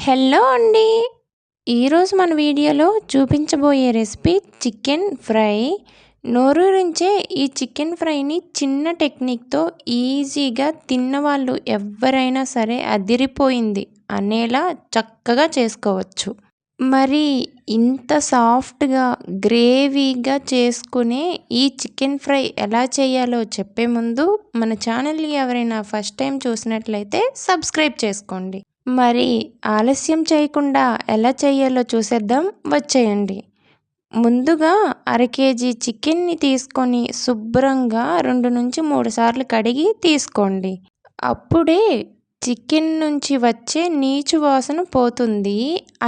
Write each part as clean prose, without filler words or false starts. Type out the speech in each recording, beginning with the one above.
Hello అండి. ఈరోజు మన వీడియోలో చూపించబోయే రెసిపీ చికెన్ ఫ్రై. నోరూరించే ఈ చికెన్ ఫ్రైని చిన్న టెక్నిక్‌తో ఈజీగా తిన్నవాళ్ళు ఎవ్వరైనా సరే అదిరిపోయింది అనేలా చక్కగా చేసుకోవచ్చు. మరి ఇంత సాఫ్ట్‌గా, గ్రేవీగా చేసుకునే ఈ చికెన్ ఫ్రై ఎలా చేయాలో చెప్పే ముందు మన ఛానల్‌ని ఎవరైనా ఫస్ట్ టైం చూసినట్లయితే సబ్స్క్రైబ్ చేసుకోండి. మరి ఆలస్యం చేయకుండా ఎలా చేయాలో చూసేద్దాం, వచ్చేయండి. ముందుగా అర కేజీ చికెన్ని తీసుకొని శుభ్రంగా 2-3 సార్లు కడిగి తీసుకోండి. అప్పుడే చికెన్ నుంచి వచ్చే నీచు వాసన పోతుంది.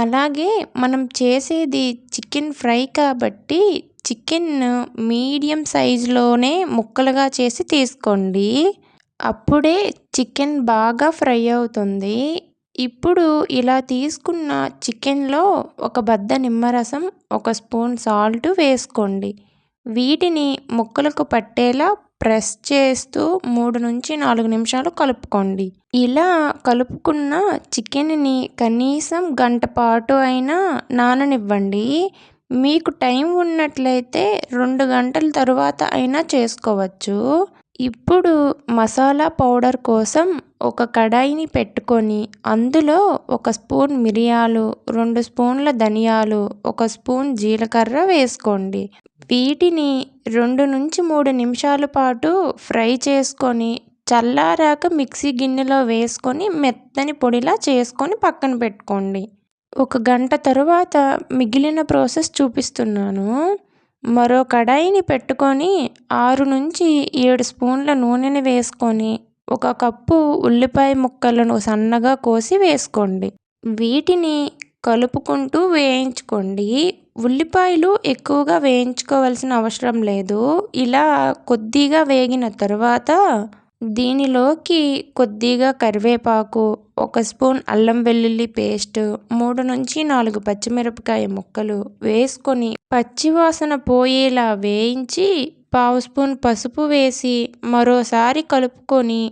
అలాగే మనం చేసేది చికెన్ ఫ్రై కాబట్టి చికెన్ మీడియం సైజులోనే ముక్కలుగా చేసి తీసుకోండి. అప్పుడే చికెన్ బాగా ఫ్రై అవుతుంది. ఇప్పుడు ఇలా తీసుకున్న చికెన్లో ఒక బద్ద నిమ్మరసం, ఒక స్పూన్ సాల్ట్ వేసుకోండి. వీటిని ముక్కలకు పట్టేలా ప్రెస్ చేస్తూ 3-4 నిమిషాలు కలుపుకోండి. ఇలా కలుపుకున్న చికెన్ని కనీసం గంట పాటు అయినా నాననివ్వండి. మీకు టైం ఉన్నట్లయితే 2 గంటల తరువాత అయినా చేసుకోవచ్చు. ఇప్పుడు మసాలా పౌడర్ కోసం ఒక కడాయిని పెట్టుకొని అందులో 1 స్పూన్ మిరియాలు, 2 స్పూన్ల ధనియాలు, 1 స్పూన్ జీలకర్ర వేసుకోండి. వీటిని 2-3 నిమిషాల పాటు ఫ్రై చేసుకొని చల్లారాక మిక్సీ గిన్నెలో వేసుకొని మెత్తని పొడిలా చేసుకొని పక్కన పెట్టుకోండి. 1 గంట తరువాత మిగిలిన ప్రాసెస్ చూపిస్తున్నాను. మరో కడాయిని పెట్టుకొని 6-7 స్పూన్ల నూనెని వేసుకొని 1 కప్పు ఉల్లిపాయ ముక్కలను సన్నగా కోసి వేసుకోండి. వీటిని కలుపుకుంటూ వేయించుకోండి. ఉల్లిపాయలు ఎక్కువగా వేయించుకోవాల్సిన అవసరం లేదు. ఇలా కొద్దిగా వేగిన తరువాత దీనిలోకి కొద్దిగా కరివేపాకు, 1 స్పూన్ అల్లం వెల్లుల్లి పేస్ట్, 3-4 పచ్చిమిరపకాయ ముక్కలు వేసుకొని పచ్చివాసన పోయేలా వేయించి పావు స్పూన్ పసుపు వేసి మరోసారి కలుపుకొని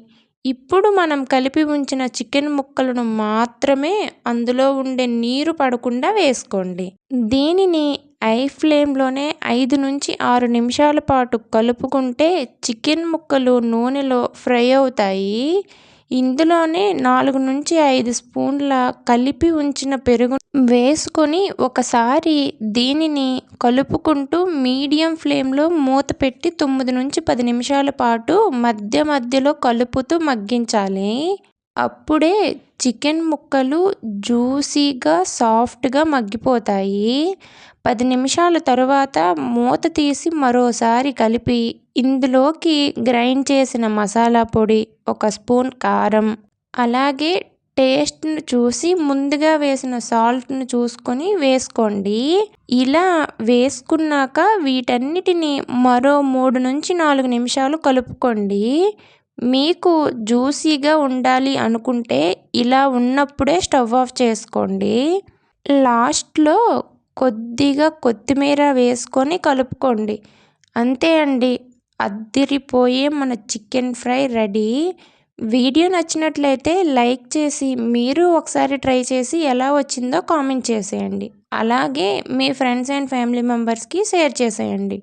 ఇప్పుడు మనం కలిపి ఉంచిన చికెన్ ముక్కలను మాత్రమే అందులో ఉండే నీరు పడకుండా వేసుకోండి. దీనిని హై ఫ్లేమ్లోనే 5-6 నిమిషాల పాటు కలుపుకుంటే చికెన్ ముక్కలు నూనెలో ఫ్రై అవుతాయి. ఇందులోనే 4-5 స్పూన్ల కలిపి ఉంచిన పెరుగు వేసుకొని ఒకసారి దీనిని కలుపుకుంటూ మీడియం ఫ్లేమ్లో మూత పెట్టి 9-10 నిమిషాల పాటు మధ్య మధ్యలో కలుపుతూ మగ్గించాలి. అప్పుడే చికెన్ ముక్కలు జ్యూసీగా, సాఫ్ట్గా మగ్గిపోతాయి. 10 నిమిషాల తరువాత మూత తీసి మరోసారి కలిపి ఇందులోకి గ్రైండ్ చేసిన మసాలా పొడి, 1 స్పూన్ కారం, అలాగే టేస్ట్ను చూసి ముందుగా వేసిన సాల్ట్ను చూసుకొని వేసుకోండి. ఇలా వేసుకున్నాక వీటన్నిటిని మరో 3-4 నిమిషాలు కలుపుకోండి. మీకు జ్యూసీగా ఉండాలి అనుకుంటే ఇలా ఉన్నప్పుడే స్టవ్ ఆఫ్ చేసుకోండి. లాస్ట్లో కొద్దిగా కొత్తిమీర వేసుకొని కలుపుకోండి. అంతే అండి, అద్దిరిపోయే మన చికెన్ ఫ్రై రెడీ. వీడియో నచ్చినట్లయితే లైక్ చేసి మీరు ఒకసారి ట్రై చేసి ఎలా వచ్చిందో కామెంట్ చేసేయండి. అలాగే మీ ఫ్రెండ్స్ అండ్ ఫ్యామిలీ మెంబర్స్కి షేర్ చేసేయండి.